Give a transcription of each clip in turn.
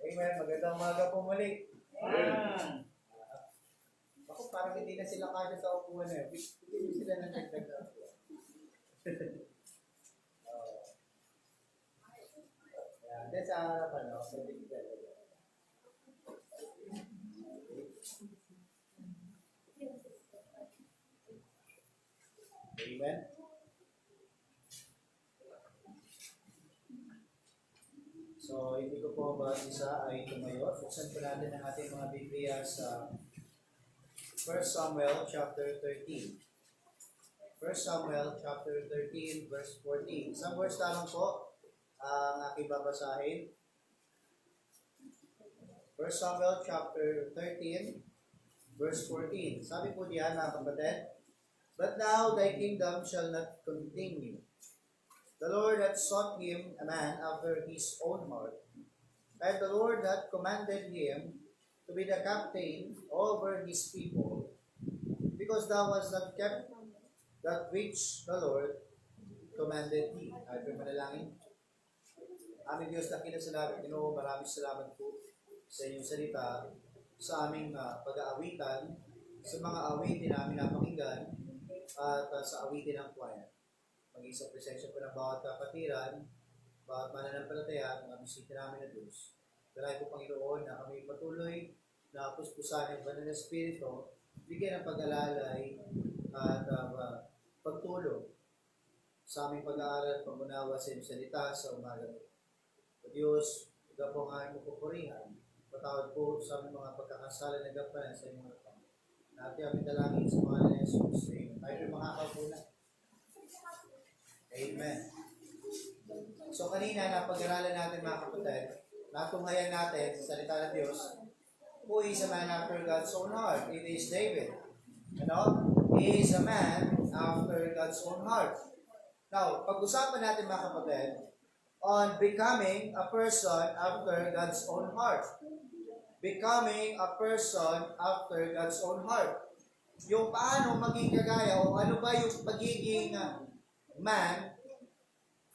Amen. Magandang umaga po muli. Amen. Ako parang hindi na sila kasya sa upuan eh. Bigyan sila ng dagdag na upuan. Yan. Then sa harapan, no? Sa bigyan. Amen. So, hindi ko po ba isa ay tumayo. Buksan po natin ang ating mga Biblia sa 1 Samuel chapter 13. 1 Samuel chapter 13 verse 14. Isang verse lamang po ang aking babasahin. 1 Samuel chapter 13 verse 14. Sabi po diyan mga kapatid, "But now thy kingdom shall not continue. The Lord hath sought him a man after his own heart, and the Lord hath commanded him to be the captain over his people, because thou hast not kept that which the Lord commanded thee." Ay, manalangin. Aming Diyos, dakila salamat, Ginoo, maraming salamat po sa inyong salita, sa aming pag-aawitan, sa mga awitin namin napakinggan, at sa awitin ng kwaya. Maging sa presensya po ng bawat kapatiran, bawat mananampalataya, mga bisita namin na Diyos. Dalay po, Panginoon, na kami patuloy na puspusan ng banal na Espiritu, bigyan ng pag-alalay at pagtulong sa aming pag-aaral at pag-unawa sa iyong salita sa umaga po. O Diyos, ikaw po ang aming pupurihan. Patawad po sa aming mga pagkakasala na gampanan sa inyong mga tao. Natin aming dalangin sa mga na Jesus. Amen. Tayo po makakaupo na. Amen. So kanina, napag-aralan natin mga kapatid, natunghayan natin sa salita ng Diyos, who is a man after God's own heart? It is David. He is a man after God's own heart. Now, pag-usapan natin mga kapatid, on becoming a person after God's own heart. Becoming a person after God's own heart. Yung paano maging kagaya o ano ba yung pagiging man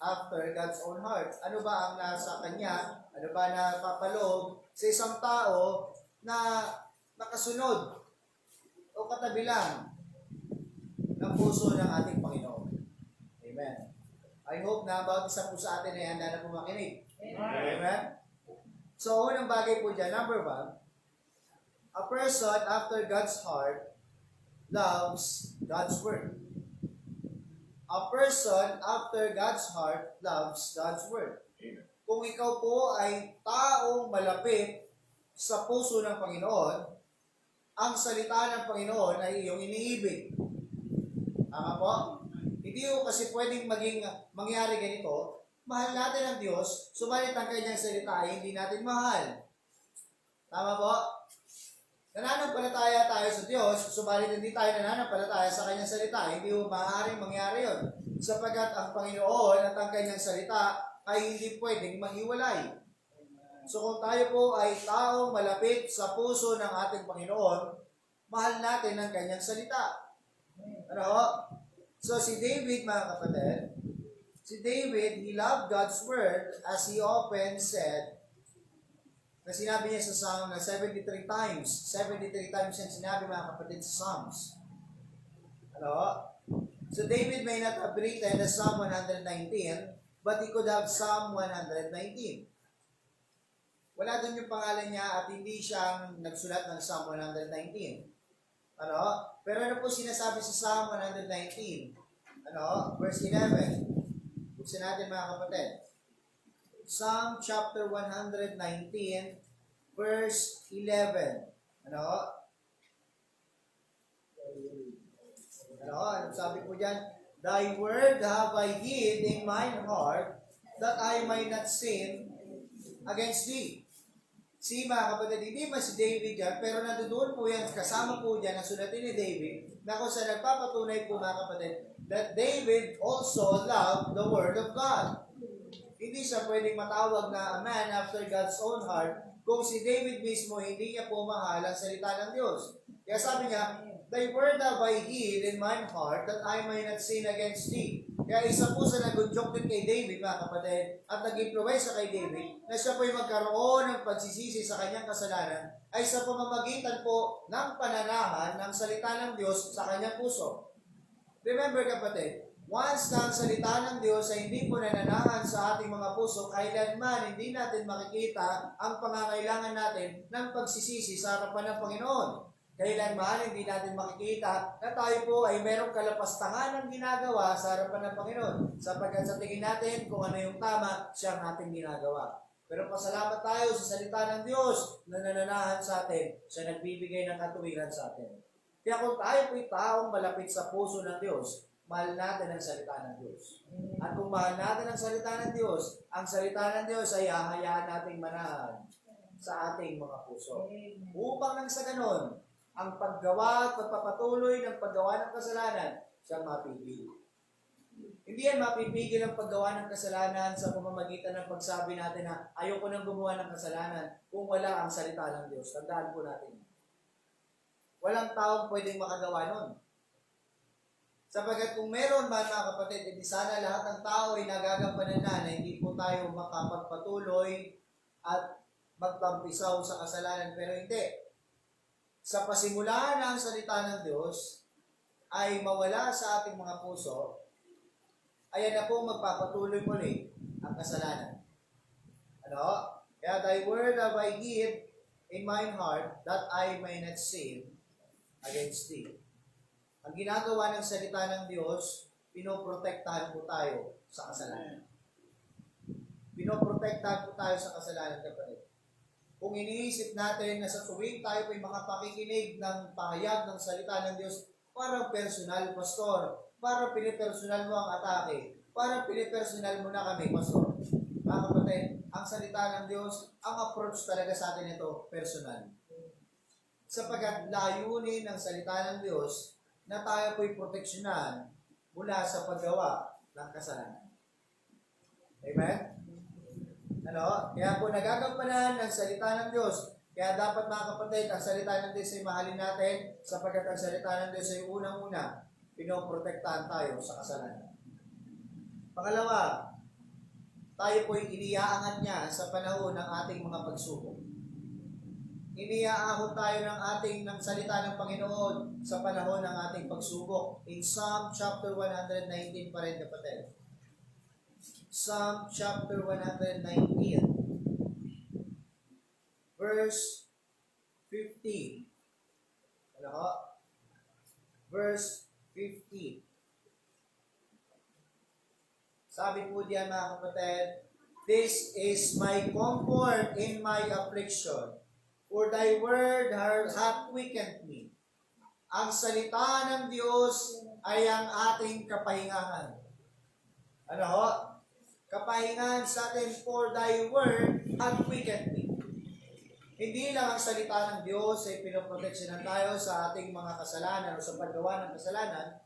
after God's own heart. Ano ba ang nasa kanya? Ano ba na papaloob sa isang tao na nakasunod o katabi lang ng puso ng ating Panginoon? Amen. I hope na bawat isa po sa atin ay handa na pumakinig. Amen. So, unang bagay po dyan, number 1, a person after God's heart loves God's word. A person after God's heart loves God's word. Kung ikaw po ay taong malapit sa puso ng Panginoon, ang salita ng Panginoon ay iyong iniibig. Tama po? Hindi po kasi pwedeng mangyari ganito. Mahal natin ang Diyos, subalit ang kanyang salita ay hindi natin mahal. Tama po? Nananampalataya tayo sa Diyos, subalit hindi tayo nananampalataya sa kanyang salita. Hindi po maaaring mangyari yun. Sapagkat ang Panginoon at ang kanyang salita ay hindi pwedeng mahiwalay. So kung tayo po ay taong malapit sa puso ng ating Panginoon, mahal natin ang kanyang salita. Ano? So si David, mga kapatid, he loved God's word as he often said, na sinabi niya sa Psalm na 73 times. 73 times yung sinabi, mga kapatid, sa Psalms. Ano? So David may not have written the Psalm 119, but he could have Psalm 119. Wala doon yung pangalan niya at hindi siyang nagsulat ng Psalm 119. Ano? Pero ano po sinasabi sa Psalm 119? Ano? Verse 11. Buksan natin, mga kapatid. Psalm chapter 119, verse 11. Ano? Ano sabi po dyan? Thy word have I hid in mine heart, that I might not sin against thee. Si mga kapatid, hindi man si David dyan, pero nandoon po yan, kasama po dyan ang sulatin ni David, na kung saan nagpapatunay po, mga kapatid, that David also loved the word of God. Hindi siya pwedeng matawag na a man after God's own heart kung si David mismo hindi niya po mahal ang salita ng Diyos. Kaya sabi niya, thy word have I hid in mine heart that I may not sin against thee. Kaya isa po sa nag-unjok din kay David, mga kapatid, at nag-influensya kay David, na siya po ay magkaroon ng pagsisisi sa kanyang kasalanan, ay sa pamamagitan po ng pananahan ng salita ng Diyos sa kanyang puso. Remember kapatid, once na ang salita ng Diyos ay hindi po nananahan sa ating mga puso, kailanman hindi natin makikita ang pangangailangan natin ng pagsisisi sa harapan ng Panginoon. Kailanman hindi natin makikita na tayo po ay merong kalapastangan ng ginagawa sa harapan ng Panginoon. Sapagkat sa tingin natin kung ano yung tama, siya ang ating ginagawa. Pero pasalamat tayo sa salita ng Diyos na nananahan sa atin. Siya nagbibigay ng katuwiran sa atin. Kaya kung tayo po'y taong malapit sa puso ng Diyos, mahal natin ang salita ng Diyos. At kung mahal natin ang salita ng Diyos, ang salita ng Diyos ay hahayaan nating manahan sa ating mga puso. Upang nang sa ganon, ang paggawa at pagpapatuloy ng paggawa ng kasalanan, siyang mapipigil. Hindi yan mapipigil ang paggawa ng kasalanan sa pamamagitan ng pagsabi natin na ayoko nang gumawa ng kasalanan kung wala ang salita ng Diyos. Tandaan po natin. Walang taong pwedeng makagawa nun. Sapagkat kung meron man mga kapatid, hindi sana lahat ng tao ay nagagampanan na hindi po tayo makapagpatuloy at magtampisaw sa kasalanan. Pero hindi. Sa pasimulaan ng salita ng Diyos ay mawala sa ating mga puso, ayan na po magpapatuloy muli ang kasalanan. Ano? Kaya thy word have I hid in mine heart that I may not sin against thee. Ang ginagawa ng salita ng Diyos, pinoprotektahan po tayo sa kasalanan. Pinoprotektahan po tayo sa kasalanan, kapatid. Kung iniisip natin na sa tuwing tayo ay makapakikinig ng pahayag ng salita ng Diyos, parang personal, pastor, parang pinipersonal mo ang atake, parang pinipersonal mo na kami, pastor. Mga kapatid, ang salita ng Diyos, ang approach talaga sa atin ito, personal. Sapagkat layunin ng salita ng Diyos na tayo po'y proteksyonan mula sa paggawa ng kasalanan. Amen? Ano? Kaya po nagagampanan ng salita ng Diyos. Kaya dapat mga kapatid, ang salita ng Diyos ay mahalin natin sapagkat ang salita ng Diyos ay unang-una, pinoprotektahan tayo sa kasalanan. Pangalawa, tayo po'y iniyaangat niya sa panahon ng ating mga pagsubok. Iniaahon tayo ng salita ng Panginoon sa panahon ng ating pagsubok. In Psalm chapter 119 pa rin kapatid. Psalm chapter 119, verse 15. Ano? Verse 15. Sabi po diyan mga kapatid, this is my comfort in my affliction, for thy word hath quickened me. Ang salita ng Diyos ay ang ating kapahingahan. Ano? Kapahingahan sa atin, for thy word hath quickened me. Hindi lang ang salita ng Diyos ay pinoproteksyonan tayo sa ating mga kasalanan o sa paggawa ng kasalanan.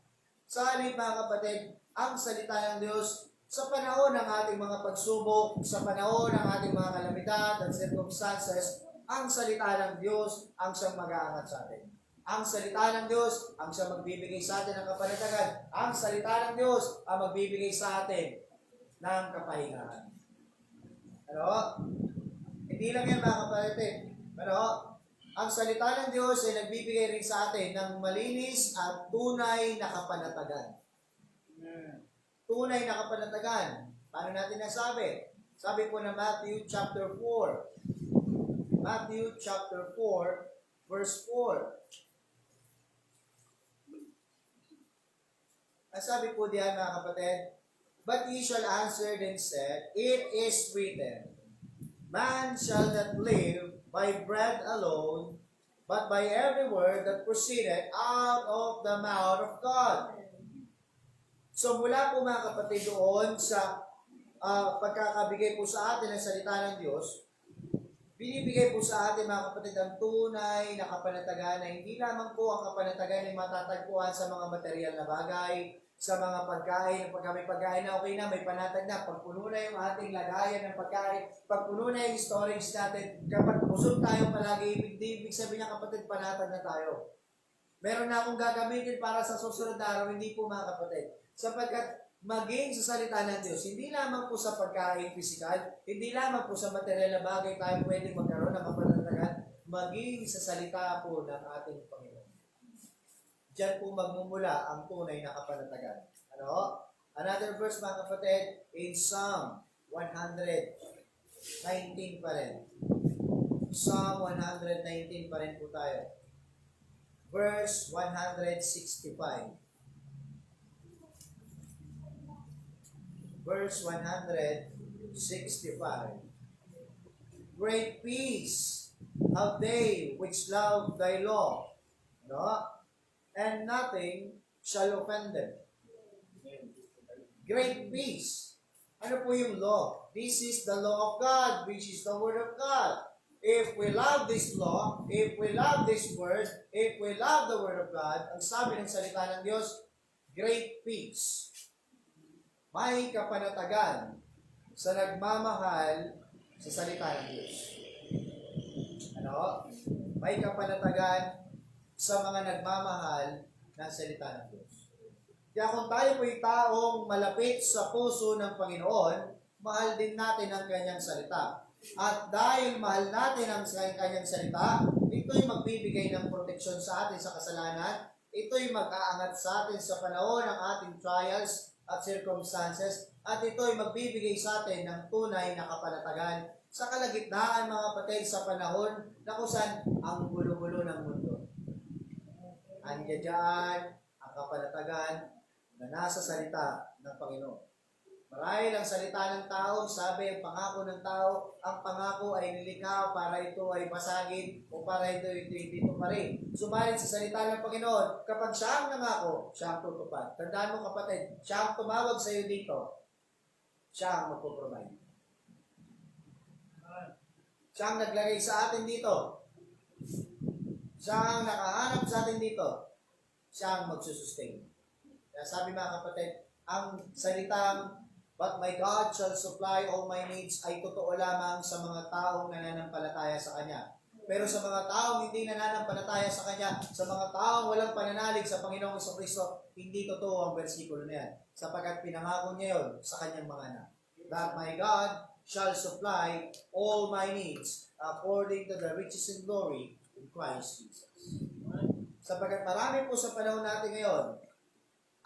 Sa halip mga kapatid, ang salita ng Diyos sa panahon ng ating mga pagsubok, sa panahon ng ating mga kalamidad at circumstances, ang salita ng Diyos ang siyang mag-aangat sa atin. Ang salita ng Diyos ang siyang magbibigay sa atin ng kapanatagan. Ang salita ng Diyos ang magbibigay sa atin ng kapahingahan. Ano? Hindi lang yan mga kapatid. Pero ang salita ng Diyos ay nagbibigay rin sa atin ng malinis at tunay na kapanatagan. Tunay na kapanatagan. Paano natin nasabi? Sabi po na Matthew chapter 4. Matthew chapter 4, verse 4. Ang sabi po diyan mga kapatid, but he shall answer and said, it is written, man shall not live by bread alone, but by every word that proceeded out of the mouth of God. So mula po mga kapatid doon sa pagkakabigay po sa atin ng salita ng Diyos, binibigay po sa atin mga kapatid ang tunay na kapanatagan na hindi lamang po ang kapanatagan ay matatagpuan sa mga material na bagay, sa mga pagkain, pag may pagkain na okay na, may panatag na, pagpuno na yung ating lagayan ng pagkain, pagpuno na yung storage natin, kapag busog tayo palagi, ibig sabihin niya kapatid, panatag na tayo. Meron na akong gagamitin para sa susunod na araw, hindi po mga kapatid. Sapagkat maging sa salita ng Diyos. Hindi lamang po sa pagkain pisikal, hindi lamang po sa material na bagay tayo pwedeng magkaroon ng kapanatagan, maging sa salita po ng ating Panginoon. Diyan po magmumula ang tunay na kapanatagan. Ano? Another verse mga kapatid, in Psalm 119 pa rin. Psalm 119 pa rin po tayo. Verse 165. Verse 165. Great peace have they which love thy law, no? And nothing shall offend them. Great peace. Ano po yung law? This is the law of God, which is the word of God. If we love this law, if we love this word, if we love the word of God, ang sabi ng salita ng Diyos, great peace. May kapanatagan sa nagmamahal sa salita ng Diyos. Ano? May kapanatagan sa mga nagmamahal ng salita ng Diyos. Kaya kung tayo po'y taong malapit sa puso ng Panginoon, mahal din natin ang kanyang salita. At dahil mahal natin ang kanyang salita, ito'y magbibigay ng proteksyon sa atin sa kasalanan, ito'y mag-aangat sa atin sa panahon ng ating trials at circumstances, at ito'y magbibigay sa atin ng tunay na kapanatagan sa kalagitnaan mga kapatid sa panahon na kung saan ang gulo-gulo ng mundo. Andiyan dyan ang kapanatagan na nasa salita ng Panginoon. Marahil ang salita ng tao, sabi ang pangako ng tao, ang pangako ay nilikha para ito ay basagin o para ito dito pa rin. Subalit sa salita ng Panginoon, kapag siya ang nangako, siya ang tutupad. Tandaan mo kapatid, siya ang tumawag sa iyo dito, siya ang magpuprovide. Siya ang naglagay sa atin dito. Siya ang nakahanap sa atin dito. Siya ang magsusustain. Kaya sabi mga kapatid, ang salitang "But my God shall supply all my needs" ay totoo lamang sa mga taong nananampalataya sa Kanya. Pero sa mga taong hindi nananampalataya sa Kanya, sa mga taong walang pananalig sa Panginoong Jesucristo, hindi totoo ang versikulo na yan. Sapagkat pinangako niya yun sa Kanyang mga anak. That my God shall supply all my needs according to the riches and glory in Christ Jesus. Sapagkat marami po sa panahon natin ngayon,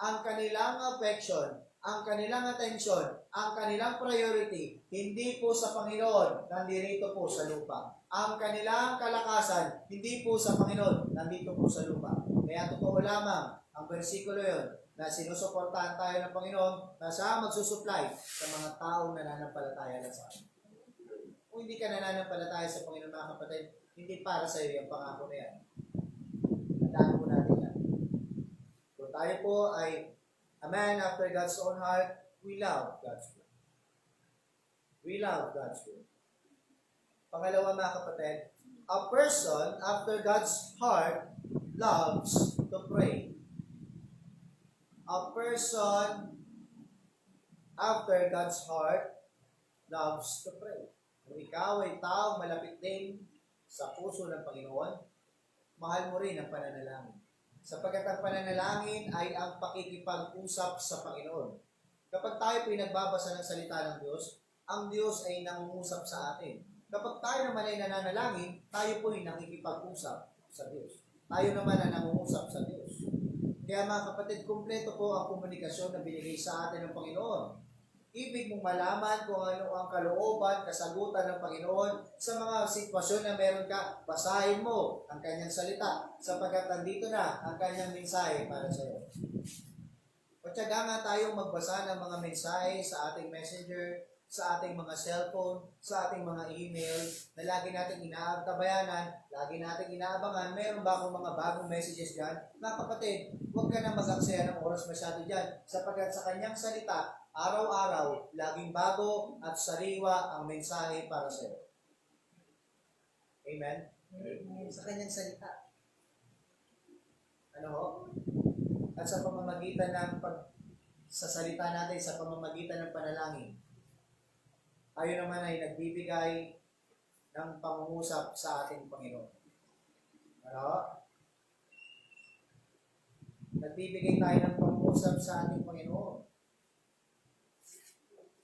ang kanilang affection, ang kanilang attention, ang kanilang priority, hindi po sa Panginoon, nandito po sa lupa. Ang kanilang kalakasan, hindi po sa Panginoon, nandito po sa lupa. Kaya totoo lamang ang versikulo yun, na sinusuportahan tayo ng Panginoon, na siya magsusupply sa mga taong nananampalataya lang sa Kanya. Kung hindi ka nananampalataya sa Panginoon mga kapatid, hindi para sa iyo yung pangako na yan. Tandaan po natin yan. Kung tayo po ay a man after God's own heart, we love God's word. We love God's word. Pangalawa mga kapatid, a person after God's heart loves to pray. A person after God's heart loves to pray. Kung ikaw ay taong malapit din sa puso ng Panginoon, mahal mo rin ang pananalangin. Sapagkat ang pananalangin ay ang pakikipag-usap sa Panginoon. Kapag tayo pinagbabasa ng salita ng Diyos, ang Diyos ay nangungusap sa atin. Kapag tayo naman ay nananalangin, tayo po ay nakikipag-usap sa Diyos. Tayo naman ay nangungusap sa Diyos. Kaya mga kapatid, kumpleto po ang komunikasyon na binigay sa atin ng Panginoon. Ibig mong malaman kung ano ang kalooban, kasagutan ng Panginoon sa mga sitwasyon na meron ka, basahin mo ang kanyang salita sapagkat nandito na ang kanyang mensahe para sa iyo. Patyaga nga tayong magbasa ng mga mensahe sa ating messenger, sa ating mga cellphone, sa ating mga email, na lagi nating inaantabayanan, lagi nating inaabangan, meron ba akong mga bagong messages dyan? Mga kapatid, huwag ka na mag-aksaya ng oras masyado dyan, sapagkat sa kanyang salita, araw-araw, laging bago at sariwa ang mensahe para sa iyo. Amen? Amen. Sa kanyang salita. Ano ho? At sa pamamagitan ng sa salita natin, sa pamamagitan ng panalangin, tayo naman ay nagbibigay ng pangungusap sa ating Panginoon. Ano? Nagbibigay tayo ng pangungusap sa ating Panginoon.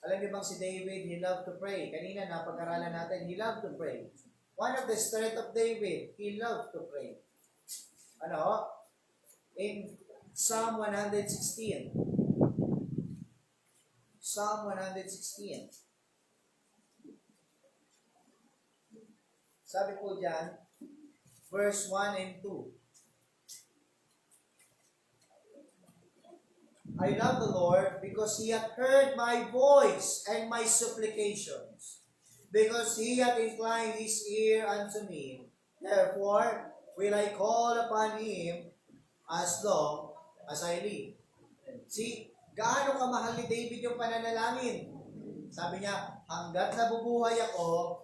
Alam niyo bang si David, he loved to pray. Kanina, napag-aralan natin, he loved to pray. One of the strength of David, he loved to pray. Ano? In Psalm 116. Psalm 116. Sabi po dyan, verse 1 and 2. I love the Lord because He hath heard my voice and my supplications, because He hath inclined His ear unto me. Therefore will I call upon Him as long as I live. See, gaano kamahal ni David yung pananalangin? Sabi niya, hanggat nabubuhay ako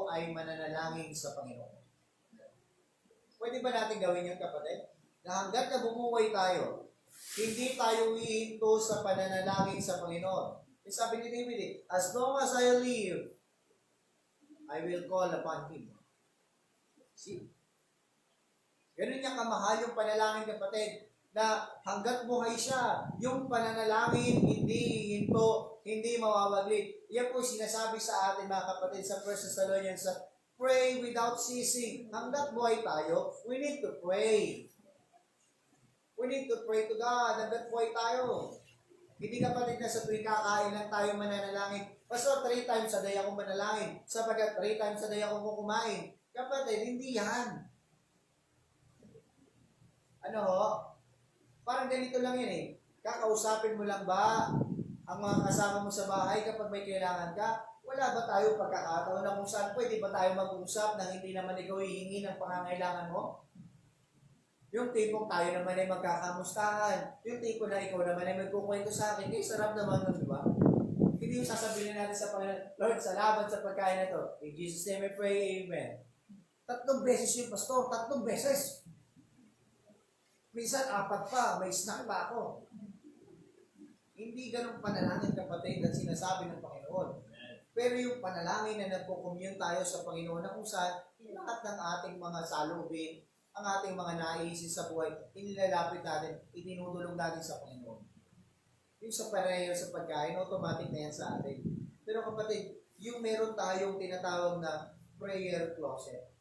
ay mananalangin sa Panginoon. Pwede ba natin gawin yun, kapatid? Na hanggat nabubuhay tayo, hindi tayo hihinto sa pananalangin sa Panginoon. E sabi ni David, as long as I live, I will call upon Him. See? Ganun niya kamahal yung panalangin, kapatid, na hanggat buhay siya, yung pananalangin hindi hihinto, hindi mawawaglit. Yan po sinasabi sa atin, mga kapatid, sa 1 Thessalonians, pray without ceasing. Hanggat buhay tayo, we need to pray. We need to pray to God. Hanggat buhay tayo. Hindi, kapatid, na sa tuwing kakain lang tayo mananalangin. Pastor, 3 times a day ako manalangin. Sapagkat 3 times a day ako kumain. Kapatid, hindi yan. Ano ho? Parang ganito lang yan eh. Kakausapin mo lang ba ang mga kasama mo sa bahay kapag may kailangan ka? Wala ba tayo pagkakataon na kung saan pwede ba tayo mag-usap na hindi naman ikaw hihingi ng pangangailangan mo? Yung tipong tayo naman ay magkakamustahan. Yung tipo na ikaw naman ay magkukwento sa akin. Kaya sarap naman nun, di ba? Hindi yung sasabihin natin sa Panginoon, Lord, salamat sa pagkain na to. In Jesus' name I pray, amen. 3 beses yung pastor, 3 beses. Minsan 4 pa, may snack pa ako. Hindi ganun panalangin, kapatid, at sinasabi ng Panginoon. Pero yung panalangin na nagpo-commune tayo sa Panginoon na kung saan lahat ng ating mga salubin, ang ating mga naiisip sa buhay, inilalapit natin, itinutulong natin sa Panginoon. Yung sa pareho sa pagkain, automatic na yan sa atin. Pero kapatid, yung meron tayong tinatawag na prayer closet.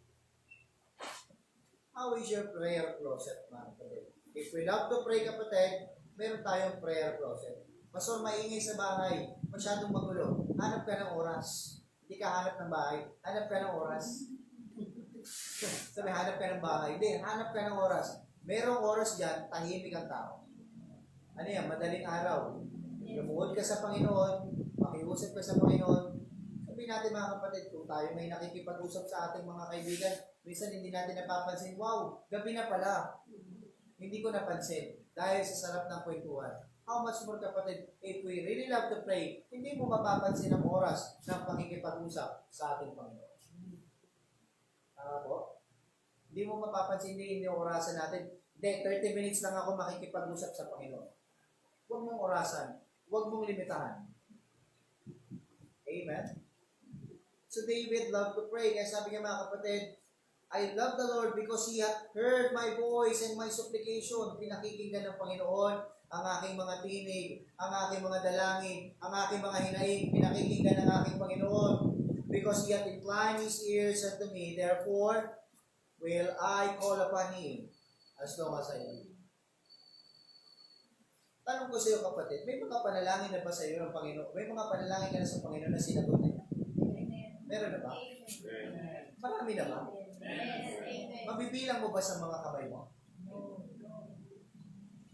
How is your prayer closet, mga kapatid? If we love to pray, kapatid, meron tayong prayer closet. Pastor, maingay sa bahay, masyadong magulo. Hanap ka ng oras. Hindi ka hanap ng bahay, hanap ka ng oras. Sabi, hanap ka ng bahay. Hindi, hanap ka ng oras. Merong oras dyan, tahimik ang tao. Ano yan? Madaling araw. Lumuhod ka sa Panginoon, makiusap ka sa Panginoon. Sabihin natin, mga kapatid, kung tayo may nakikipag-usap sa ating mga kaibigan, minsan hindi natin napapansin, wow, gabi na pala. Hindi ko napansin dahil sa sarap ng kwentuhan. How much more, kapatid, if we really love to pray, hindi mo mapapansin ang oras ng pakikipag-usap sa ating Panginoon. Tama po? Hindi mo mapapansin, hindi orasan natin. Hindi, 30 minutes lang ako makikipag-usap sa Panginoon. Huwag mong orasan. Huwag mong limitahan. Amen? So David loved to pray. Kaya sabi niya, mga kapatid, I love the Lord because He hath heard my voice and my supplication. Pinakikinggan ng Panginoon ang aking mga tinig, ang aking mga dalangin, ang aking mga hinaing. Pinakikinggan ng aking Panginoon because He hath inclined His ears unto me. Therefore, will I call upon Him as long as I live. Tanong ko sa iyo, kapatid, may mga panalangin na ba sa iyo ng Panginoon? May mga panalangin ka na sa Panginoon na sinagot na niya? Meron na ba? Marami na ba? Mabibilang mo ba sa mga kamay mo?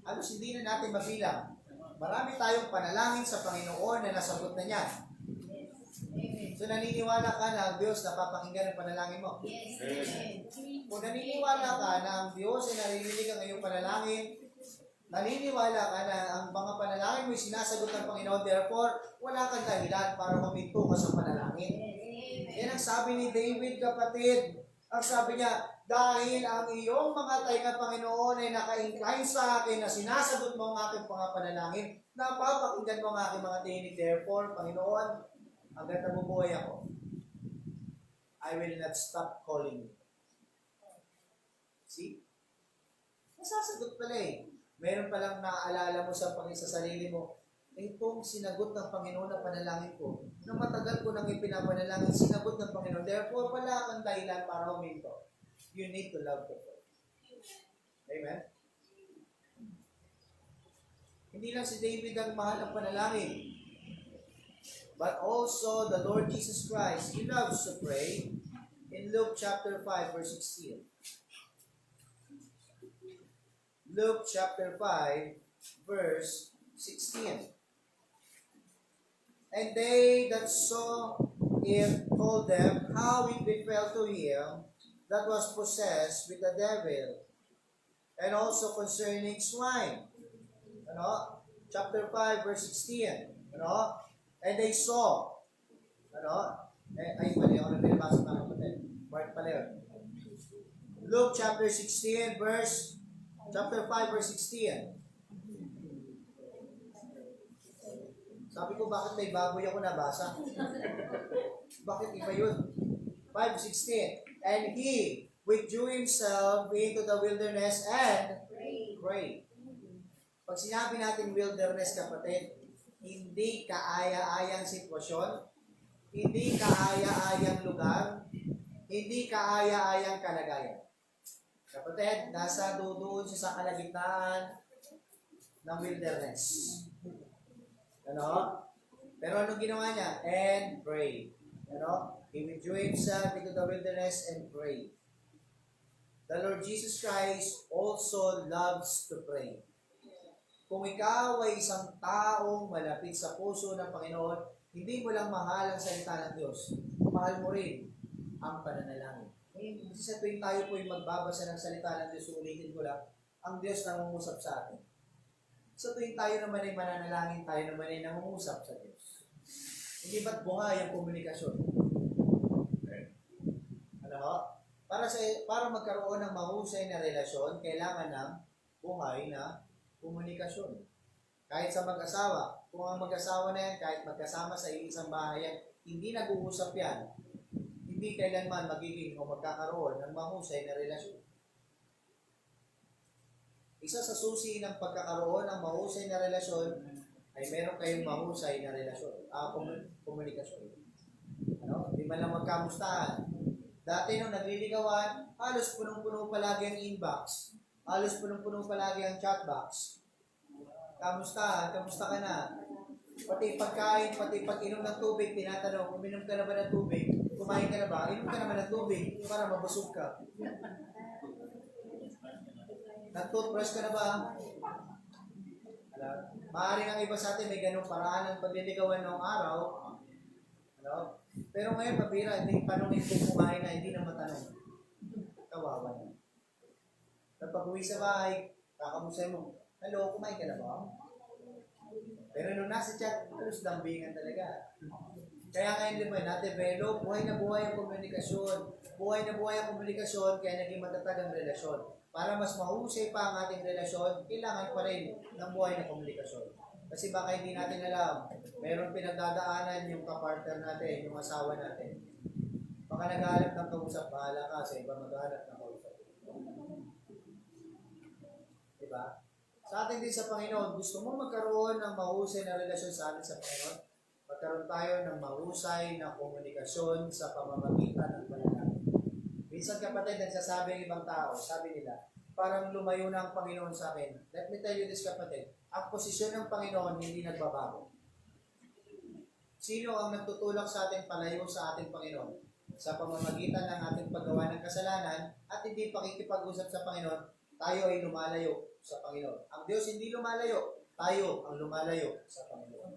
Halos hindi na natin mabilang. Marami tayong panalangin sa Panginoon na nasagot na niya. So naniniwala ka na ang Diyos napapakinggan ang panalangin mo? Kung naniniwala ka na ang Diyos ay naririnig ang iyong panalangin, naniniwala ka na ang mga panalangin mo ay sinasagot ng Panginoon, therefore, wala kang dahilan para huminto ka sa panalangin. Yan ang sabi ni David, kapatid. Ang sabi niya, dahil ang iyong mga tainga, Panginoon, ay naka-incline sa akin na sinasagot mo ang aking mga panalangin, napapakinggan mo ang aking mga tinig. Therefore, Panginoon, hanggang nabubuhay ako, I will not stop calling you. See? Nasasagot pala eh. Meron palang naaalala mo sa sarili mo, Itong sinagot ng Panginoon na panalangin ko. Nang matagal ko nang ipinapanalangin, sinagot ng Panginoon. Therefore, wala kang dahilan para huminto. You need to love the Lord. Amen? Hindi lang si David ang mahal ng panalangin. But also the Lord Jesus Christ, He loves to pray in Luke chapter 5, verse 16. Luke chapter 5, verse 16. And they that saw it told them how it befell to him that was possessed with the devil, and also concerning swine. Ano? Chapter 5, verse 16. Ano? And they saw. Ano? Ay, mali ako na binabasa mga kapatid. Mark pala yun. Luke chapter 16, chapter 5, verse 16. Sabi ko, bakit may baboy ako nabasa? Bakit iba yun? 5:16. And he withdrew himself into the wilderness and prayed. Pag sinabi natin wilderness, kapatid, hindi kaaya-ayang sitwasyon, hindi kaaya-ayang lugar, hindi kaaya-ayang kalagayan. Kapatid, nasa doon siya sa kalagitnaan ng wilderness. Ano? Pero anong ginawa niya? And pray. Ano? He withdrew himself into the wilderness and prayed. The Lord Jesus Christ also loves to pray. Kung ikaw ay isang taong malapit sa puso ng Panginoon, hindi mo lang mahal ang salita ng Diyos. Mahal mo rin ang pananalangin. Kasi sa tuwing tayo po ay magbabasa ng salita ng Diyos, ulitin ko lang, ang Diyos nangungusap sa atin. So tuwing tayo naman ay mananalangin, tayo naman ay nangungusap sa Diyos. Hindi ba't buhay ang komunikasyon? Ano ho? Para magkaroon ng mahusay na relasyon, kailangan ng buhay na komunikasyon. Kahit sa mag-asawa, kung ang mag-asawa na yan, kahit magkasama sa isang bahay yan, hindi nag-uusap yan, hindi kailanman magiging o magkakaroon ng mahusay na relasyon. Isa sa susi ng pagkakaroon ng mahusay na relasyon ay meron kayong mahusay na relasyon, komunikasyon. Ano? Di ba lang magkamustahan? Dati nung nagliligawan, halos punong-puno palagi ang inbox. Halos punong-puno palagi ang chatbox. Kamusta? Kamusta ka na? Pati pagkain, pati pag-inom ng tubig, tinatanong, uminom ka na ba ng tubig? Kumain ka na ba? Inom ka naman ng tubig para mabusog ka. Nag-toothbrush ka na ba? Maaaring ang iba sa atin may ganung paraan ng pagliligawan noong araw. Ano? Pero ngayon, mabira, hindi tanongin kung kumain na, hindi na matanong. Kawawa na. Kapag uwi sa bahay, kakamusay mo, hello, kumain ka na ba? Pero nung nasa chat, halos lambingan talaga. Kaya ngayon, di ba, na-develop, buhay na buhay ang komunikasyon. Buhay na buhay ang komunikasyon, kaya naging matatag ang relasyon. Para mas mahusay pa ang ating relasyon, kailangan pa rin ng buhay na komunikasyon. Kasi baka hindi natin alam, meron pinagdadaanan yung kapartner natin, yung asawa natin. Baka naghahanap ng kausap, bahala ka sa iba maghahanap ng kausap. Diba? Sa atin din sa Panginoon, gusto mo magkaroon ng mahusay na relasyon sa atin sa Panginoon? Magkaroon tayo ng mahusay na komunikasyon sa pamamagitan ng panalangin. Minsan kapatid, nagsasabi ng ibang tao, sabi nila, parang lumayo na ang Panginoon sa akin. Let me tell you this kapatid, ang posisyon ng Panginoon hindi nagbabago. Sino ang nagtutulak sa ating palayo sa ating Panginoon? Sa pamamagitan ng ating paggawa ng kasalanan at hindi pakikipag-usap sa Panginoon, tayo ay lumalayo sa Panginoon. Ang Diyos hindi lumalayo, tayo ang lumalayo sa Panginoon.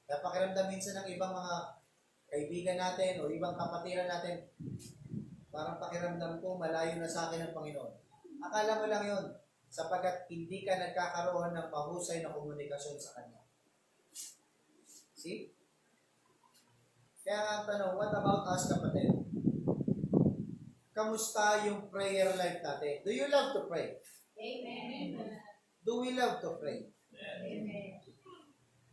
Napakiramdam minsan ng ibang mga kaibigan natin o ibang kapatiran natin, parang pakiramdam ko, malayo na sa akin ang Panginoon. Akala mo lang yun, sapagkat hindi ka nagkakaroon ng mahusay na komunikasyon sa Kanya. See? Kaya nga ang tanong, what about us, kapatid? Kamusta yung prayer life natin? Do you love to pray? Amen. Do we love to pray? Amen.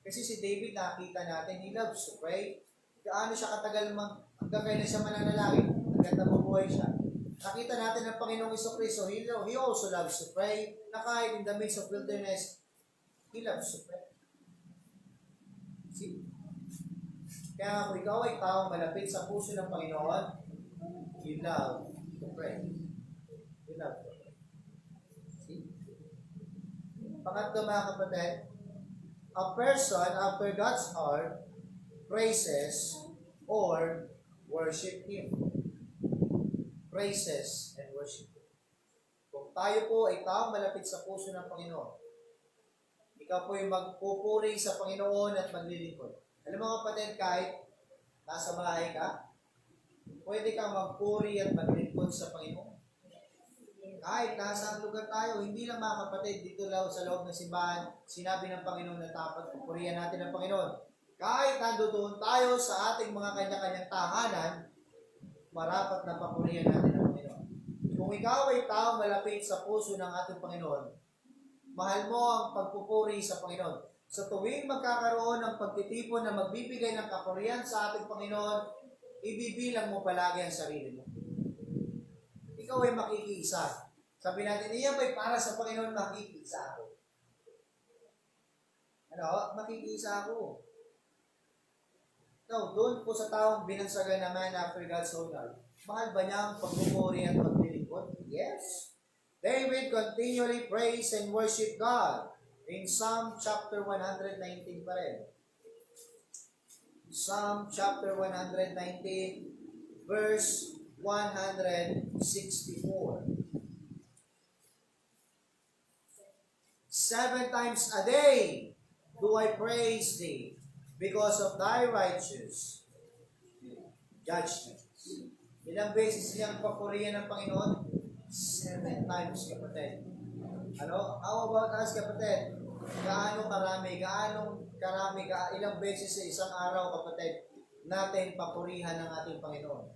Kasi si David, nakita natin, he loves to pray. Gaano siya katagal hanggang kailan siya mananalangin? Hanggang nabubuhay siya. Nakita natin ang Panginoong Jesucristo, he also loves to pray, na kahit in the midst of wilderness, he loves to pray. Kaya kung ikaw ay taong malapit sa puso ng Panginoon, you love to pray. You love to pray. See? Pangatlo mga kapatid, a person after God's heart praises or worship Him. Praises and worship Him. Kung tayo po ay taong malapit sa puso ng Panginoon, ikaw po ay magpupuri sa Panginoon at maglilingkod. Alam mo kapatid, kahit nasa bahay ka, pwede kang magpuri at maglingkod sa Panginoon. Kahit nasa lugar tayo, hindi lang mga kapatid, dito lang sa loob ng simbahan, sinabi ng Panginoon na dapat pupurihan natin ang Panginoon. Kahit nandoon tayo sa ating mga kanya-kanyang tahanan, marapat na papurihan natin ang Panginoon. Kung ikaw ay tao malapit sa puso ng ating Panginoon, mahal mo ang pagpupuri sa Panginoon. Sa tuwing magkakaroon ng pagtitipon na magbibigay ng kapurihan sa ating Panginoon, ibibilang mo palagi ang sarili mo. Ikaw ay makikiisa. Sabi natin, iyan ba'y para sa Panginoon, makikiisa ako. Ano? Makikiisa ako. Now, doon po sa taong binansagan naman after God's own heart, mahal ba niya ang pagpupuri at paglilingkod? Yes. David continually praise and worship God in Psalm chapter 119 pa rin. Psalm chapter 119 verse 164. 7 times a day do I praise thee because of thy righteous judgments. Ilang beses niyang papurihan ng Panginoon? 7 times, kapatid. Ano? How about us, kapatid? Gaano karami, ilang beses sa isang araw, kapatid, natin papurihan ng ating Panginoon?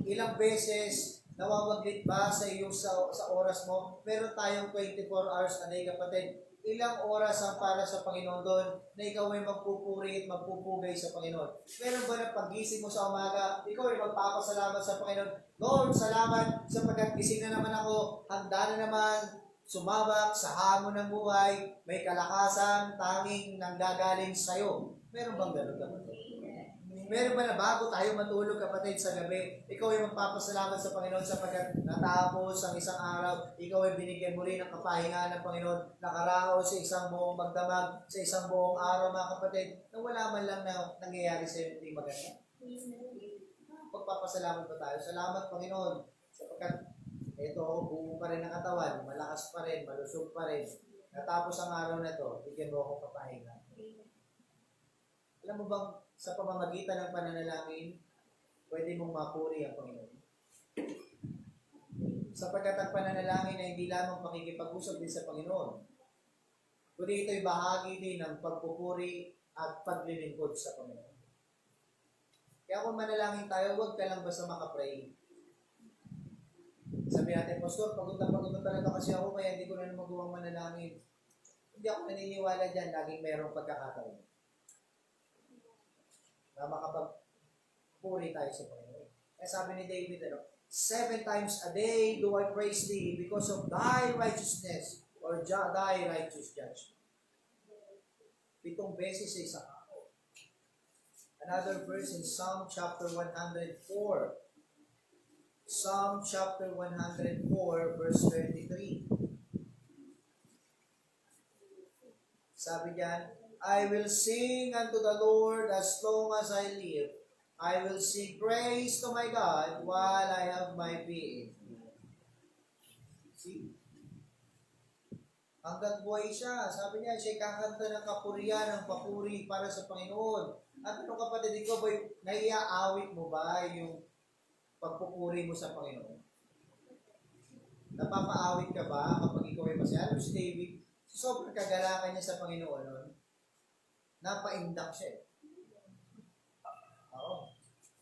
Ilang beses nawawaglit ba sa iyo sa oras mo? Meron tayong 24 hours a day, kapatid. Ilang oras ang para sa Panginoon doon na ikaw ay magpupuri at magpupugay sa Panginoon? Meron ba na paggising mo sa umaga, ikaw ay magpapasalamat sa Panginoon? Lord, salamat sapagkat gising na naman ako, handa na naman sumabak sa hamon ng buhay, may kalakasan, tanging nanggagaling sa iyo. Meron bang ganun, kapatid? Meron ba na bago tayo matulog, kapatid, sa gabi, ikaw ay magpapasalamat sa Panginoon sapagkat natapos ang isang araw, ikaw ay binigyan muli ng kapahingaan ng Panginoon, nakaraos sa isang buong magdamag, sa isang buong araw, mga kapatid, na wala man lang na nangyayari sa iyo hindi maganda. Magpapasalamat pa tayo. Salamat, Panginoon, sapagkat ito, buo pa rin ang katawan, malakas pa rin, malusog pa rin. Natapos ang araw na ito, bigyan mo akong kapahinga. Alam mo bang, sa pamamagitan ng pananalangin, pwede mong mapuri ang Panginoon. Sapagkat ang pananalangin ay hindi lamang pakikipag-usap din sa Panginoon, kundi ito'y bahagi din ng pagpupuri at paglilingkod sa Panginoon. Kaya kung manalangin tayo, huwag ka lang basta makapray. Sabi natin, Pastor, pagod na talaga kasi ako, kaya hindi ko na magawang manalangin. Hindi ako naniniwala dyan, laging mayroong pagkakataon na makapagpuri tayo sa Panginoon. Kaya sabi ni David, 7 times a day do I praise thee because of thy righteousness or thy righteous judgment. 7 beses sa isang araw. Another verse in Psalm chapter 104. Psalm chapter 104 verse 23. Sabi diyan, I will sing unto the Lord as long as I live. I will sing praise to my God while I have my being. See? Hanggang buhay siya. Sabi niya, siya kakanta ng kapurihan, ng papuri para sa Panginoon. At ano kapatid, ikaw ba, naiaawit mo ba yung pagpupuri mo sa Panginoon? Napapaawit ka ba kapag ikaw ay masaya? Alam si David, sobrang kagalakan niya sa Panginoon noon. Napa-induct siya. Oo.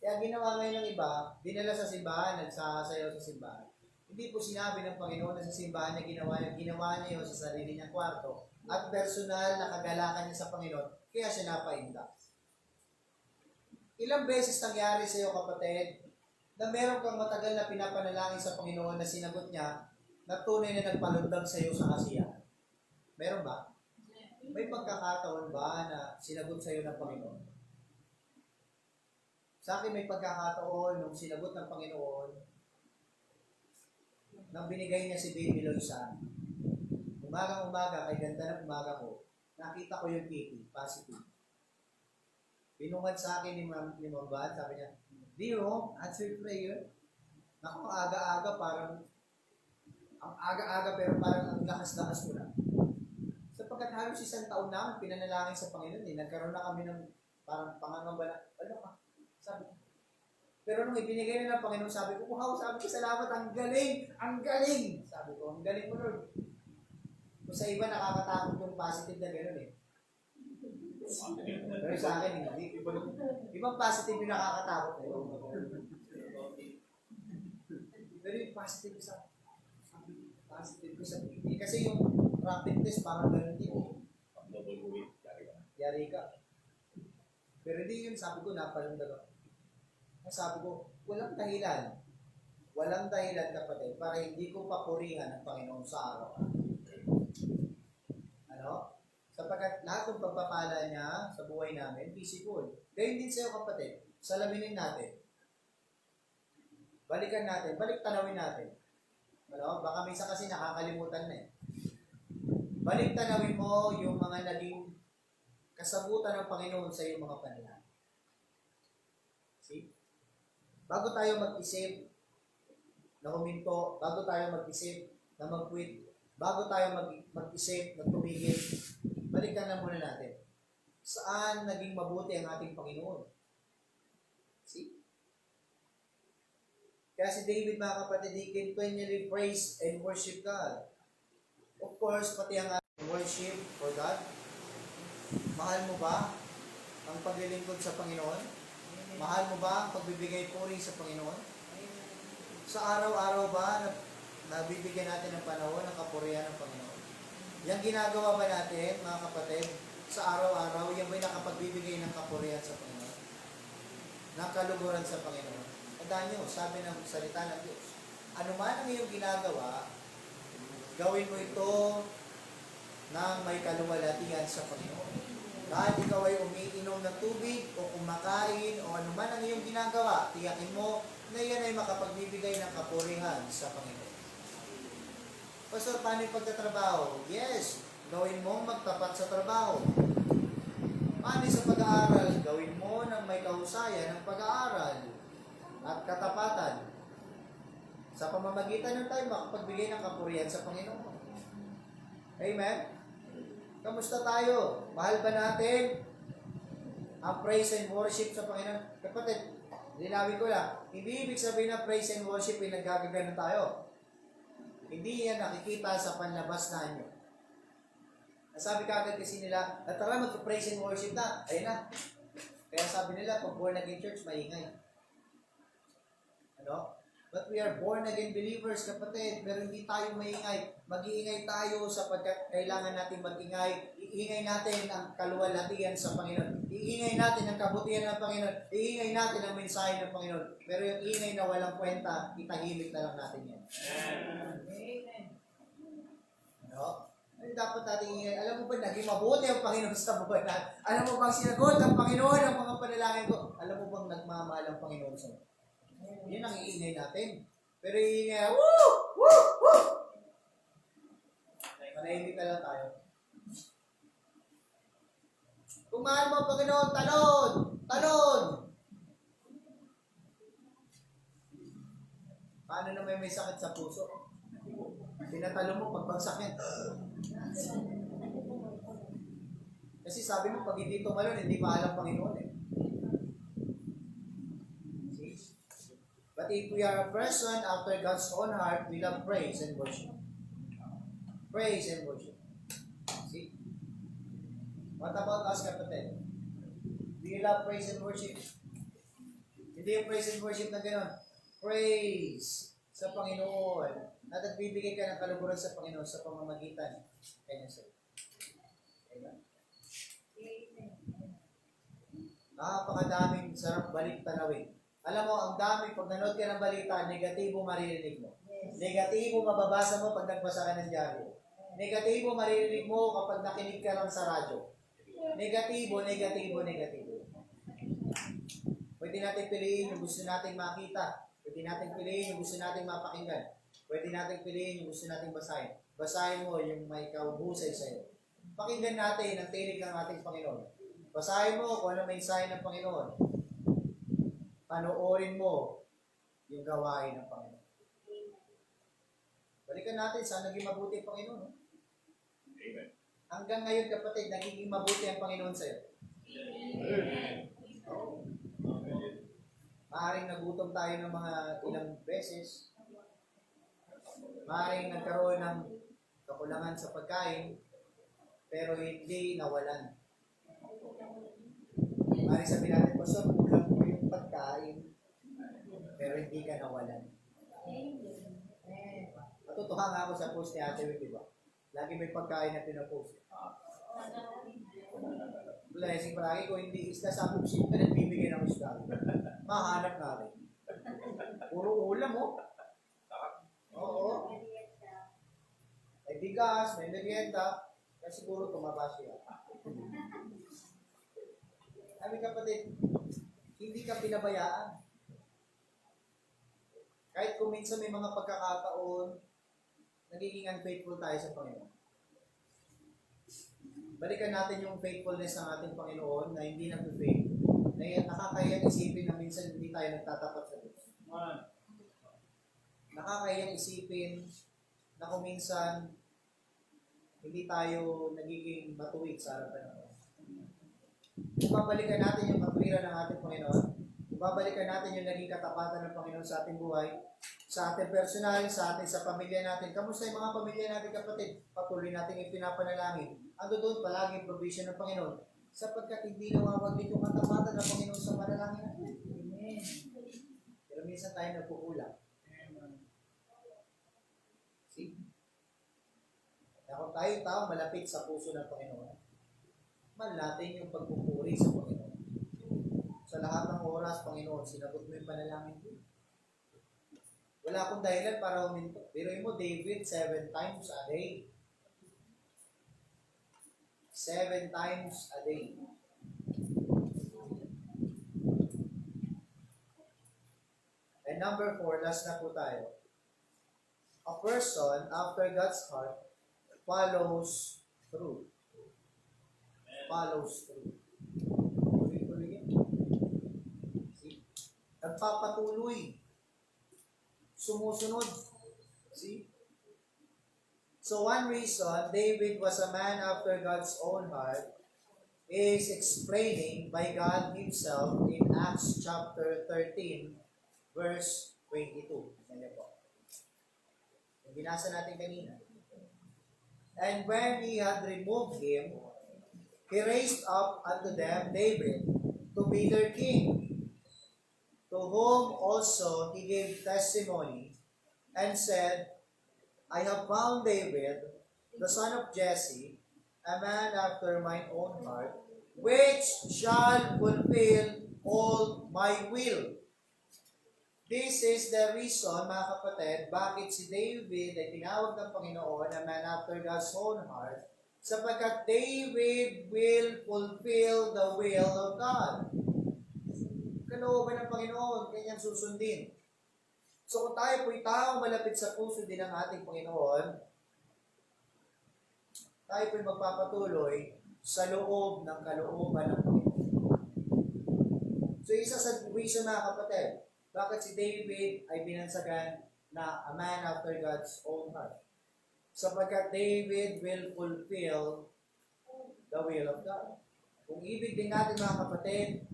Kaya ginawa ngayon ng iba, dinala sa simbahan, nagsasayaw sa simbahan. Hindi po sinabi ng Panginoon na sa simbahan niya ginawa niya yun sa sarili niyang kwarto at personal na kagalakan niya sa Panginoon, kaya siya napa-induct. Ilang beses nangyari sa iyo, kapatid, na meron kang matagal na pinapanalangin sa Panginoon na sinagot niya na tunay na nagpalundang sa iyo sa kasiyahan? Meron ba? May pagkakataon ba na sinagot sa'yo ng Panginoon? Sa akin may pagkakataon nung sinagot ng Panginoon nang binigay niya si Baby Loy sa akin. Umagang-umaga, kay ganda ng umaga ko, nakita ko yung kitty, positive. Pinungad sa akin ni Ma'am Bad, sabi niya, Dio, answer prayer. Naku, aga-aga, parang, ang aga-aga pero parang ang lakas-lakas ko na. Sapagkat halos isang taon na pinanalangin sa Panginoon, nagkaroon na kami ng parang pangangamba na, ano ka? Sabi ko. Pero nung ibinigay na ng Panginoon, sabi ko, wow, sabi ko, salamat, ang galing, ang galing. Sabi ko, ang galing mo, Lord. Kung sa iba, nakakatakot yung positive na gano'n eh. Pero sa akin, hindi. Ibang positive yung nakakatakot eh. Pero yung positive sa kasi yung rapid test parang gano'n din. Yari ka. Pero hindi yun, sabi ko, napalundag ako. Sabi ko, walang dahilan. Walang dahilan, kapatid, para hindi ko papurihan ang Panginoon sa araw. Ano? Sapagkat lahat ng pagpapala niya sa buhay namin, peaceful. Gayun din sa'yo, kapatid. Salaminin natin. Balikan natin. Balik tanawin natin. Ano? Baka minsan kasi nakakalimutan na eh. Balik tanawin mo yung mga naging kasabutan ng Panginoon sa iyong mga panalangin. See? Bago tayo mag-isip na huminto, bago tayo mag-isip na mag-quit, bago tayo mag-isip na tumigil, balikan na muna natin. Saan naging mabuti ang ating Panginoon? See? Kaya si David, mga kapatid, he continually praise and worship God. Of course, pati ang ating worship for God. Mahal mo ba ang paglilingkod sa Panginoon? Mahal mo ba ang pagbibigay puri sa Panginoon? Sa araw-araw ba nabibigyan natin ng panahon ng kapurihan ng Panginoon? Yang ginagawa ba natin, mga kapatid, sa araw-araw, yan ba'y nakapagbibigay ng kapurihan sa Panginoon? Ng kaluguran sa Panginoon? Tandaan nyo, sabi ng salita ng Diyos, ano man ang iyong ginagawa, gawin mo ito ng may kaluwalhatian sa Panginoon. Kahit ikaw ay umiinom ng tubig o kumakain o ano man ang iyong ginagawa, tiyakin mo na yan ay makapagbibigay ng kapurihan sa Panginoon. Pastor, paano yung pagtatrabaho? Yes, gawin mo magtapat sa trabaho. Paano sa pag-aaral? Gawin mo ng may kahusayan ng pag-aaral at katapatan. Sa pamamagitan ng tayo, makapagbigay ng kapurihan sa Panginoon. Amen? Kamusta tayo? Mahal ba natin ang praise and worship sa Panginoon? Kapatid, linawin ko lang, hindi ibig sabihin na praise and worship ay nagkagagano tayo. Hindi yan nakikita sa panlabas na anyo. Nasabi kagad kasi nila, tara mag-praise and worship na. Ayun na. Kaya sabi nila, pag born again church, maingay. Ano? But we are born again believers, kapatid, pero hindi tayo maingay. Mag-iingay tayo sapagkat kailangan natin mag-ingay. Iingay natin ang kaluwalhatian sa Panginoon. Iingay natin ang kabutihan ng Panginoon. Iingay natin ang mensahe ng Panginoon. Pero yung ingay na walang kwenta, itahimik na lang natin yan. Amen. Ano? Ano dapat natin ingay? Alam mo ba, naging mabuti ang Panginoon sa buhay natin? Alam mo bang sinagot ang Panginoon ang mga panalangin ko? Alam mo bang nagmamahal ang Panginoon sa buhay? Yan ang iingay natin. Pero iingay, woo! Woo! Woo! Manahimik na lang tayo. Kung mahal mo, Panginoon, talon! Talon! Paano na may sakit sa puso? Tinatalo mo pagbagsak yan. Kasi sabi mo, pag hindi tumalon, hindi mahal ang Panginoon eh. But if we are a person after God's own heart, we love praise and worship. Praise and worship. See? What about us, kapatid? Do you love praise and worship? Hindi yung praise and worship na gano'n. Praise sa Panginoon. At nagbibigay ka ng kaluguran sa Panginoon sa pamamagitan. Kanya sa'yo. Amen? Napakadaming sarap balik tanawin. Alam mo, ang dami, pag nanood ka ng balita, negatibo maririnig mo. Negatibo mababasa mo pag nagbasa ka ng dyaryo. Negatibo maririnig mo kapag nakinig ka lang sa radyo. Negatibo, negatibo, negatibo. Pwede natin piliin yung gusto nating makita. Pwede natin piliin yung gusto nating mapakinggan. Pwede natin piliin yung gusto nating basahin. Basahin mo yung may kauhusay sa'yo. Pakinggan natin ang tinig ng ating Panginoon. Basahin mo kung ano may mensahe ng Panginoon. Panoorin mo yung gawain ng Panginoon. Balikan natin sa naging mabuti ang Panginoon. Amen. Hanggang ngayon, kapatid, nagiging mabuti ang Panginoon sa'yo. Oo. Maaaring nagutom tayo ng mga ilang beses. Maaaring nagkaroon ng kakulangan sa pagkain, pero hindi nawalan. Maaaring sabihin natin, Pastor, kulang mo yung pagkain, pero hindi ka nawalan. Matutuwa nga ako sa post ni Ate Will, di ba? Lagi may pagkain na pinapost. Blessing palagi ko, hindi isda sa buksin ka nagbibigay ng isda. Mahanap natin. Puro ulam, oh. Oo. May bigas, may merienda, kasi siguro tumaba siya. Aming kapatid, hindi ka pinabayaan. Kahit kung minsan may mga pagkakataon, nagiging unfaithful tayo sa Panginoon. Balikan natin yung faithfulness ng ating Panginoon na hindi nag-faith. Na nakakayang isipin na minsan hindi tayo nagtatapat sa Diyos. Nakakayang isipin na kung minsan hindi tayo nagiging matuwid sa harapan ng Diyos. Kung babalikan natin yung katwiran ng ating Panginoon, kung babalikan natin yung naging katapatan ng Panginoon sa ating buhay, sa ating personal, sa pamilya natin. Kamusta yung mga pamilya natin, kapatid? Patuloy natin ipinapanalangin. Ando doon palagi provision ng Panginoon sapagkat hindi nawawaglit yung katapatan ng Panginoon sa panalangin natin. Amen. Pero minsan tayo nagkukulang. See? Kaya kung tayo tao malapit sa puso ng Panginoon, mahal natin yung pagpupuri sa Panginoon. Sa lahat ng oras, Panginoon, sinagot mo yung panalangin ko. Wala akong dahilan para huminto. Pero mo, David, 7 times a day. 7 times a day. And number 4, last na po tayo. A person after God's heart follows through. Follows through. Tuloy-tuloy yan. See? Nagpapatuloy. Sumusunod. See? So one reason David was a man after God's own heart is explaining by God Himself in Acts chapter 13, verse 22. Yan po. Yung binasa natin kanina. And when he had removed him, he raised up unto them David to be their king, to whom also he gave testimony, and said, I have found David, the son of Jesse, a man after mine own heart, which shall fulfill all my will. This is the reason, mga kapatid, bakit si David ay tinawag ng Panginoon na man after God's own heart, sapagkat David will fulfill the will of God. Kalooban ng Panginoon, kanyang susundin. So kung tayo po'y tao malapit sa puso din ng ating Panginoon, tayo po'y magpapatuloy sa loob ng kalooban ng Panginoon. So isa sa reason, mga kapatid, bakit si David ay binansagan na a man after God's own heart? Sapagkat David will fulfill the will of God. Kung ibig din natin, mga kapatid,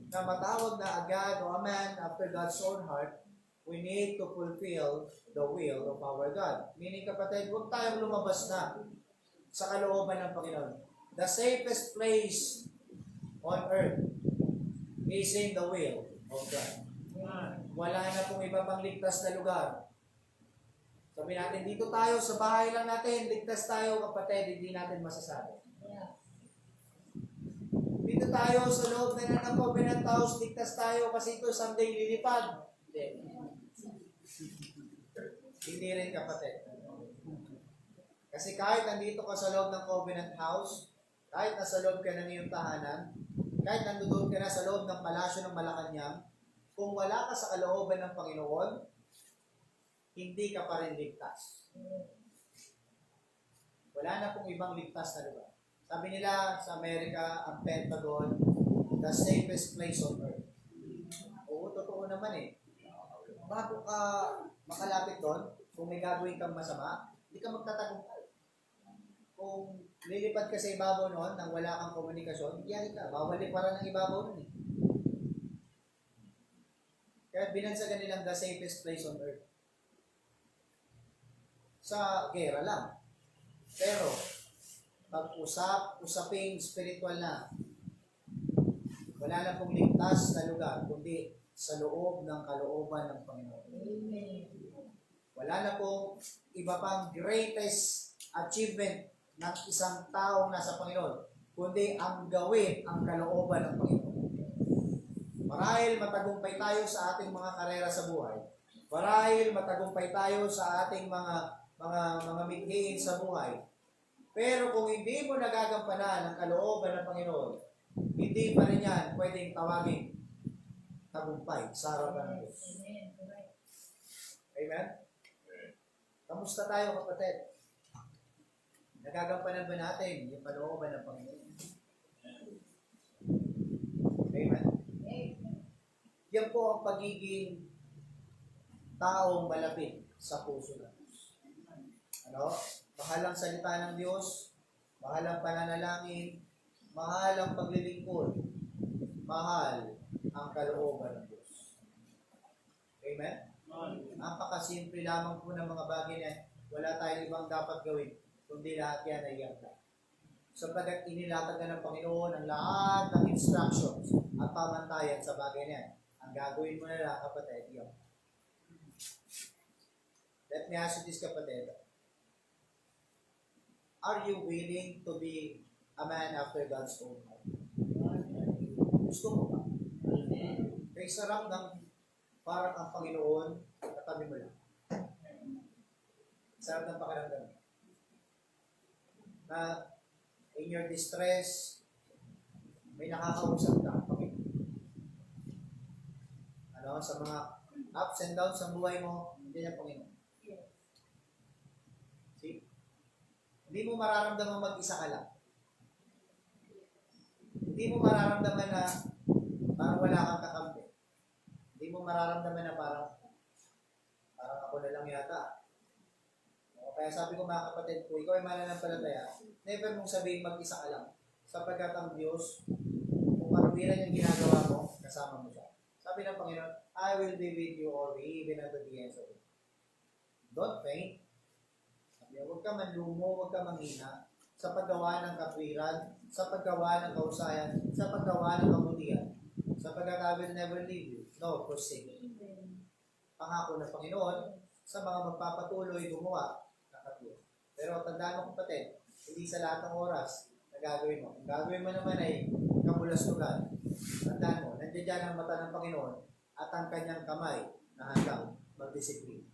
na matawag na agad o a man after God's own heart, we need to fulfill the will of our God. Meaning, kapatid, huwag tayong lumabas na sa kalooban ng Panginoon. The safest place on earth is in the will of God. Wala na pong iba pang ligtas na lugar. Sabi natin, dito tayo, sa bahay lang natin, ligtas tayo, kapatid, hindi natin masasabi. Dito tayo sa loob na ng covenant house, ligtas tayo kasi ito someday lilipad. Hindi. Hindi rin, kapatid. Kasi kahit nandito ka sa loob ng covenant house, kahit nasa loob ka ng iyong tahanan, kahit nandoon ka na sa loob ng palasyo ng Malacanang, kung wala ka sa kalooban ng Panginoon, hindi ka pa rin ligtas. Wala na pong ibang ligtas na lugar. Sabi nila sa Amerika, ang Pentagon, the safest place on earth. Oo, totoo naman eh. Bago ka makalapit doon, kung may gagawin kang masama, hindi ka magtatagumpay. Kung lilipad ka sa ibabaw noon nang wala kang komunikasyon, yari ka, babalik para ng ibabaw noon eh. Kaya binansagan nilang the safest place on earth. Sa gera lang. Pero, usaping spiritual na, wala na pong ligtas na lugar, kundi sa loob ng kalooban ng Panginoon. Amen. Wala na pong iba pang greatest achievement ng isang taong nasa Panginoon, kundi ang gawin ang kalooban ng Panginoon. Marahil matagumpay tayo sa ating mga karera sa buhay. Marahil matagumpay tayo sa ating mga mithiin sa buhay. Pero kung hindi mo nagagampanan ang kalooban ng Panginoon, hindi pa rin yan pwedeng tawagin tagumpay sa harapan ng Diyos. Amen? Kamusta tayo, kapatid? Nagagampanan ba natin yung kalooban ng Panginoon? Amen? Yan po ang pagiging taong malapit sa puso ng Diyos. Ano? Mahal ang salita ng Diyos, mahal ang pananalangin, mahal ang paglilingkod, mahal ang kalooban ng Diyos. Amen? Napakasimple lamang po ng mga bagay na wala tayong ibang dapat gawin, kundi lahat yan ay yagda. Sapagkat inilatag na ng Panginoon ang lahat ng instructions at pamantayan sa bagay na yan. Ang gagawin mo na lang, kapatid, yun. Let me ask you this, kapatid. Are you willing to be a man after God's own heart? Gusto mo ba? Kaya sarap ng parang ang Panginoon, katabi mo lang. Sarap ng pakiramdam. Na in your distress, may nakakausap ka, Panginoon. Ano, sa mga ups and downs ng buhay mo, hindi niya Panginoon. See? Hindi mo mararamdaman mag-isa ka lang. Hindi mo mararamdaman na parang wala kang kakampi. Hindi mo mararamdaman na parang ako na lang yata. O, kaya sabi ko mga kapatid ko, ikaw ay mananampalataya, never mong sabihin mag-isa ka lang. Sapagkat ang Diyos, kung karumiran yung ginagawa mo, kasama mo siya. Sabi ng Panginoon, I will be with you all even unto the ends of it. Don't faint. Huwag ka manlumo, huwag ka manghina sa paggawa ng katwiran, sa paggawa ng kausayan, sa paggawa ng kabutihan. Sapagkat I will never leave you, nor forsake you. Pangako ng Panginoon sa mga magpapatuloy gumawa ng katwiran. Pero tandaan mo kapatid, hindi sa lahat ng oras na gagawin mo. Ang gagawin mo naman ay kabulastugan. Tandaan mo, nandiyan dyan ang mata ng Panginoon at ang kanyang kamay na handang magdisiplina.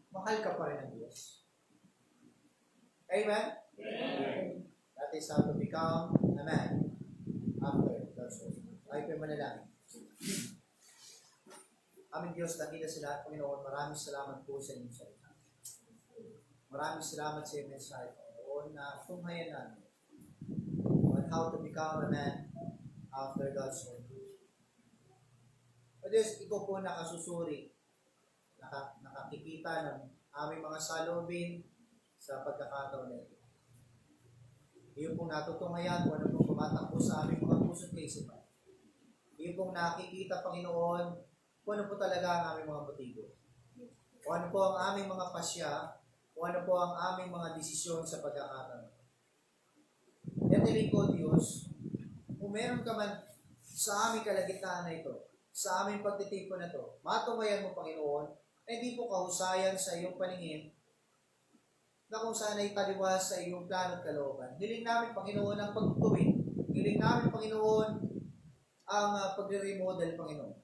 Mahal ka pa rin ng Diyos. Amen? Amen. That is how to become a man after God's will. Ay ko yung manalangin. Aming Diyos, nakita sa lahat, Panginoon, maraming salamat po sa inyong salita. Maraming salamat sa inyong mensahe, Panginoon, na tunghayan namin on how to become a man after God's will. O Diyos, ikaw po nakasusuri, nakakikita ng aming mga salubin sa pagkakataon na ito. Iyon pong natutunghayan kung ano pong tumatakbo sa aming mga puso't kaisipan. Iyon pong nakikita, Panginoon, kung ano po talaga ang aming mga motibo. Kung ano po ang aming mga pasya, kung ano po ang aming mga desisyon sa pagkakataon. Yan niling ko, Diyos, kung meron ka man sa aming kalagitnaan na ito, sa aming pagtitipon na ito, matunghayan mo, Panginoon, na hindi po kahusayan sa iyong paningin, na kung saan ay taliwas sa iyong plano at kalooban. Hiling namin, Panginoon, ang pagtuwid. Hiling namin, Panginoon, ang pagre-remodel, Panginoon.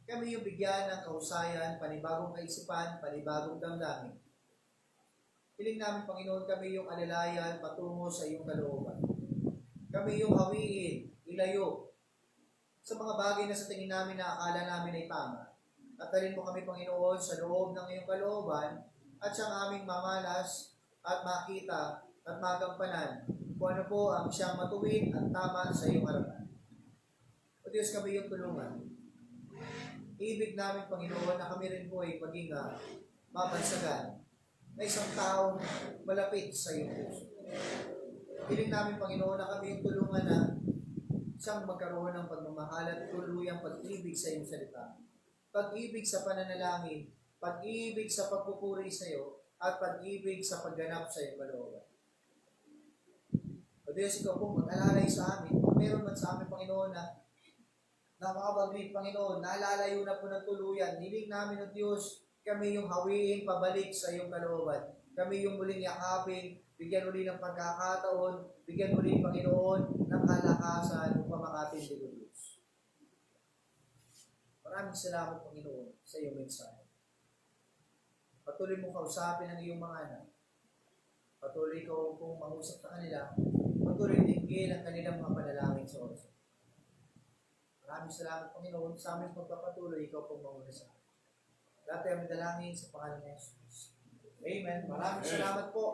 Kami yung bigyan ng kahusayan, panibagong kaisipan, panibagong damdamin. Hiling namin, Panginoon, kami yung alalayan patungo sa iyong kalooban. Kami yung hawiin, ilayo sa mga bagay na sa tingin namin na akala namin ay tama. At dalhin mo kami, Panginoon, sa loob ng iyong kalooban at siyang aming mamalas at makita at magampanan kung ano po ang siyang matuwid at tama sa iyong harapan. O Diyos, kami yung tulungan. Ibig namin, Panginoon, na kami rin po ay maging mabansagan na isang taong malapit sa iyong puso. Hiling namin, Panginoon, na kami yung tulungan na siyang magkaroon ng pagmamahal at tuluyang pag-ibig sa iyong salita. Pag-ibig sa pananalangin, pag-ibig sa pagpupuri sa iyo, at pag-ibig sa pagganap sa iyong kalooban. O Diyos, ikaw po mag-alalay sa amin. Kung meron man sa amin, Panginoon, na mga bagay, Panginoon, naalalayo na po ng tuluyan. Hiling namin, O Diyos, kami yung hawiin pabalik sa iyong kalooban. Kami yung muling yakapin, bigyan uli ng pagkakataon, bigyan uli, Panginoon, ng kalakasan upang makatindig, O Diyos. Maraming salamat, Panginoon, sa iyong mensahe. Patuloy mong kausapin ang iyong mga anak. Patuloy ko kung mangusap sa kanila. Patuloy dinggin ang kanilang mga panalangin sa oras. Maraming salamat, Panginoon, sa aming pagpapatuloy, ikaw pong manguna sa amin. Dati ang dalangin sa pangalan ng Jesus. Amen. Maraming salamat po.